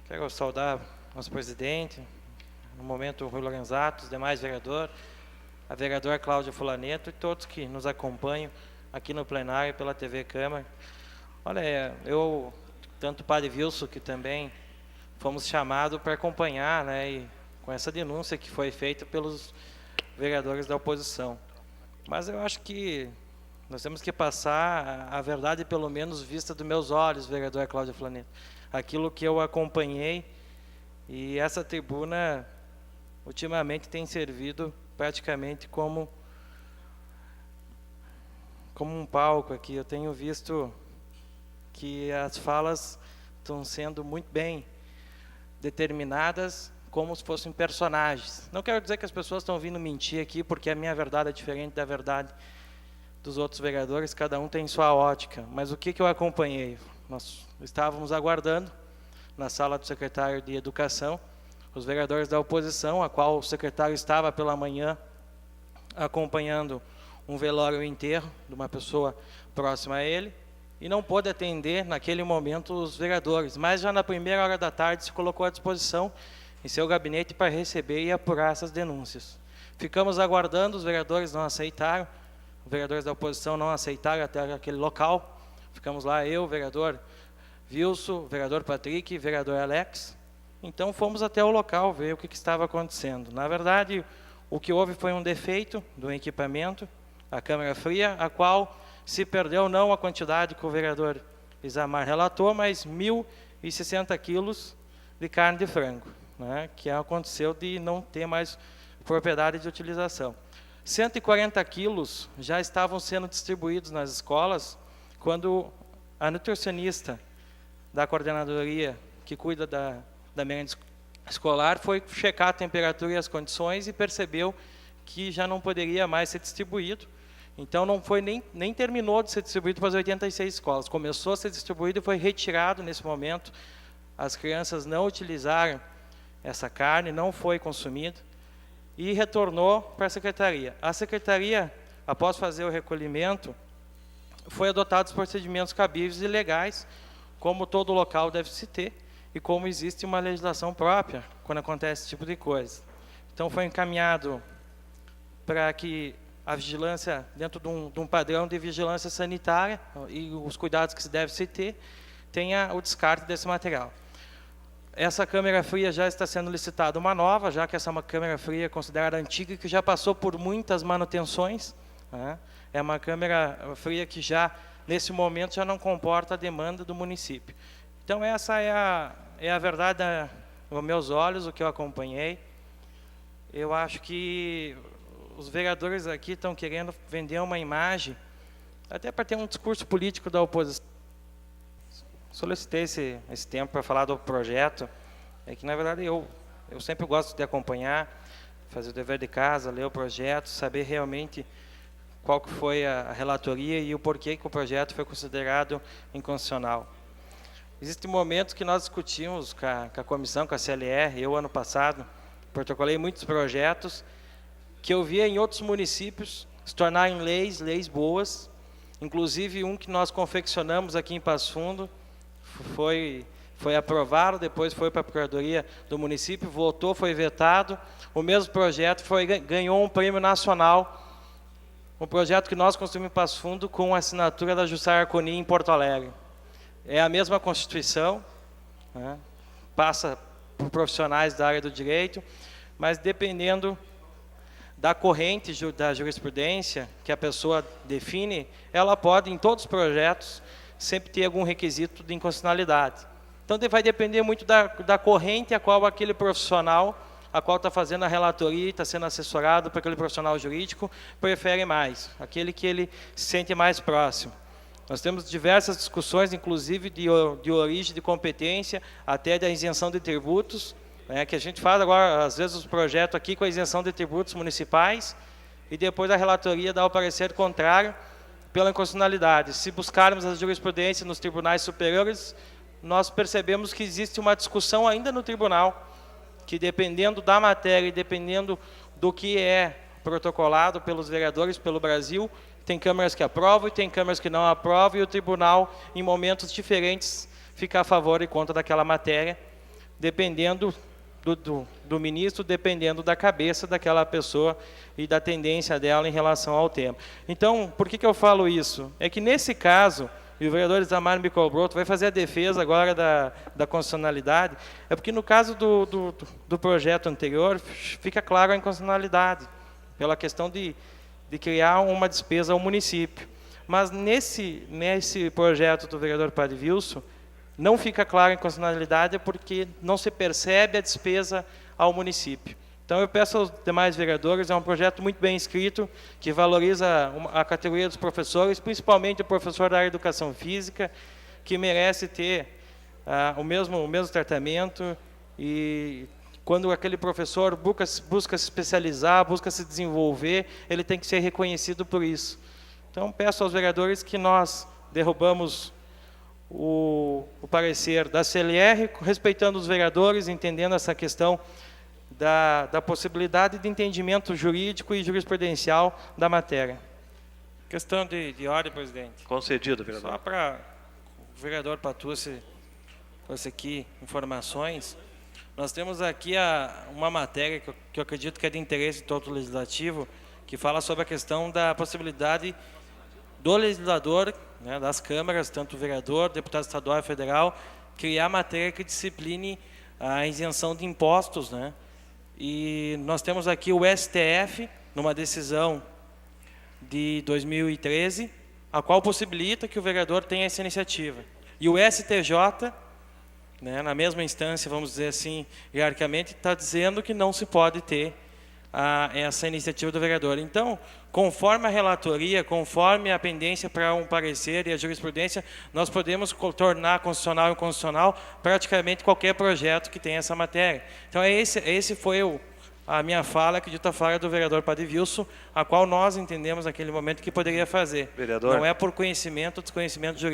Quero saudar nosso presidente, no momento o Rui Lorenzato, os demais vereadores, a vereadora Cláudia Fulaneto e todos que nos acompanham aqui no plenário pela TV Câmara. Olha, eu, tanto o padre Wilson, que também fomos chamados para acompanhar, né, e com essa denúncia que foi feita pelos vereadores da oposição. Mas eu acho que nós temos que passar a verdade, pelo menos vista dos meus olhos, vereadora Cláudia Fulaneto. Aquilo que eu acompanhei, e essa tribuna ultimamente tem servido praticamente como um palco aqui. Eu tenho visto que as falas estão sendo muito bem determinadas, como se fossem personagens. Não quero dizer que as pessoas estão vindo mentir aqui, porque a minha verdade é diferente da verdade dos outros vereadores, cada um tem sua ótica. Mas o que eu acompanhei? Nós estávamos aguardando na sala do secretário de Educação os vereadores da oposição, a qual o secretário estava pela manhã acompanhando um velório e enterro de uma pessoa próxima a ele, e não pôde atender naquele momento os vereadores, mas já na primeira hora da tarde se colocou à disposição em seu gabinete para receber e apurar essas denúncias. Ficamos aguardando, os vereadores não aceitaram, os vereadores da oposição não aceitaram até aquele local. Ficamos lá, eu, o vereador Wilson, o vereador Patrick, o vereador Alex. Então fomos até o local ver o que estava acontecendo. Na verdade, o que houve foi um defeito do equipamento, a câmara fria, a qual se perdeu não a quantidade que o vereador Isamar relatou, mas 1.060 quilos de carne de frango, né, que aconteceu de não ter mais propriedade de utilização. 140 quilos já estavam sendo distribuídos nas escolas quando a nutricionista da coordenadoria que cuida da merenda escolar foi checar a temperatura e as condições e percebeu que já não poderia mais ser distribuído. Então não foi nem terminou de ser distribuído para as 86 escolas. Começou a ser distribuído e foi retirado nesse momento. As crianças não utilizaram essa carne, não foi consumida e retornou para a secretaria. A secretaria, após fazer o recolhimento, foi adotado os procedimentos cabíveis e legais, como todo local deve se ter, e como existe uma legislação própria quando acontece esse tipo de coisa. Então foi encaminhado para que a vigilância, dentro de um padrão de vigilância sanitária e os cuidados que se deve se ter, tenha o descarte desse material. Essa câmara fria já está sendo licitada uma nova, já que essa é uma câmara fria considerada antiga e que já passou por muitas manutenções, né? É uma câmara fria que já, nesse momento, já não comporta a demanda do município. Então, essa é a verdade aos meus olhos, o que eu acompanhei. Eu acho que os vereadores aqui estão querendo vender uma imagem, até para ter um discurso político da oposição. Solicitei esse tempo para falar do projeto, é que, na verdade, eu sempre gosto de acompanhar, fazer o dever de casa, ler o projeto, saber realmente qual que foi a relatoria e o porquê que o projeto foi considerado inconstitucional. Existem momentos que nós discutimos com a comissão, com a CLR, eu, ano passado, protocolei muitos projetos que eu via em outros municípios se tornarem leis boas, inclusive um que nós confeccionamos aqui em Passo Fundo, foi aprovado, depois foi para a Procuradoria do município, votou, foi vetado. O mesmo projeto ganhou um prêmio nacional, um projeto que nós construímos em Passo Fundo com a assinatura da Jussara Arconi em Porto Alegre. É a mesma Constituição, né? Passa por profissionais da área do direito, mas dependendo da corrente da jurisprudência que a pessoa define, ela pode, em todos os projetos, sempre ter algum requisito de inconstitucionalidade. Então, vai depender muito da corrente a qual aquele profissional, a qual está fazendo a relatoria, está sendo assessorado por aquele profissional jurídico, prefere mais, aquele que ele se sente mais próximo. Nós temos diversas discussões, inclusive de origem de competência, até da isenção de tributos, né, que a gente faz agora, às vezes, os projetos aqui com a isenção de tributos municipais, e depois a relatoria dá o parecer contrário, pela inconstitucionalidade. Se buscarmos a jurisprudência nos tribunais superiores, nós percebemos que existe uma discussão ainda no tribunal, que dependendo da matéria e dependendo do que é protocolado pelos vereadores pelo Brasil, tem câmaras que aprovam e tem câmaras que não aprovam, e o tribunal, em momentos diferentes, fica a favor e contra daquela matéria, dependendo do ministro, dependendo da cabeça daquela pessoa e da tendência dela em relação ao tema. Então, por que eu falo isso? É que, nesse caso, e o vereador Itamar me cobrou, tu vai fazer a defesa agora da constitucionalidade, é porque, no caso do projeto anterior, fica claro a inconstitucionalidade, pela questão de criar uma despesa ao município. Mas, nesse projeto do vereador Padre Wilson, não fica clara a inconstitucionalidade porque não se percebe a despesa ao município. Então, eu peço aos demais vereadores, é um projeto muito bem escrito, que valoriza a categoria dos professores, principalmente o professor da área de educação física, que merece ter o mesmo tratamento, e quando aquele professor busca se especializar, busca se desenvolver, ele tem que ser reconhecido por isso. Então, peço aos vereadores que nós derrubamos o parecer da CLR, respeitando os vereadores, entendendo essa questão da possibilidade de entendimento jurídico e jurisprudencial da matéria. Questão de ordem, presidente. Concedido, vereador. Só para o vereador Patucci trouxe aqui informações. Nós temos aqui uma matéria que eu acredito que é de interesse de todo o legislativo, que fala sobre a questão da possibilidade do legislador, né, das câmaras, tanto o vereador, deputado estadual e federal, criar matéria que discipline a isenção de impostos, né? E nós temos aqui o STF, numa decisão de 2013, a qual possibilita que o vereador tenha essa iniciativa. E o STJ, né, na mesma instância, vamos dizer assim, hierarquicamente, está dizendo que não se pode ter essa iniciativa do vereador. Então, conforme a relatoria, conforme a pendência para um parecer e a jurisprudência, nós podemos tornar constitucional e inconstitucional praticamente qualquer projeto que tenha essa matéria. Então, esse foi a minha fala, acredito, a fala do vereador Padre Wilson, a qual nós entendemos naquele momento que poderia fazer. Vereador. Não é por conhecimento ou desconhecimento jurídico.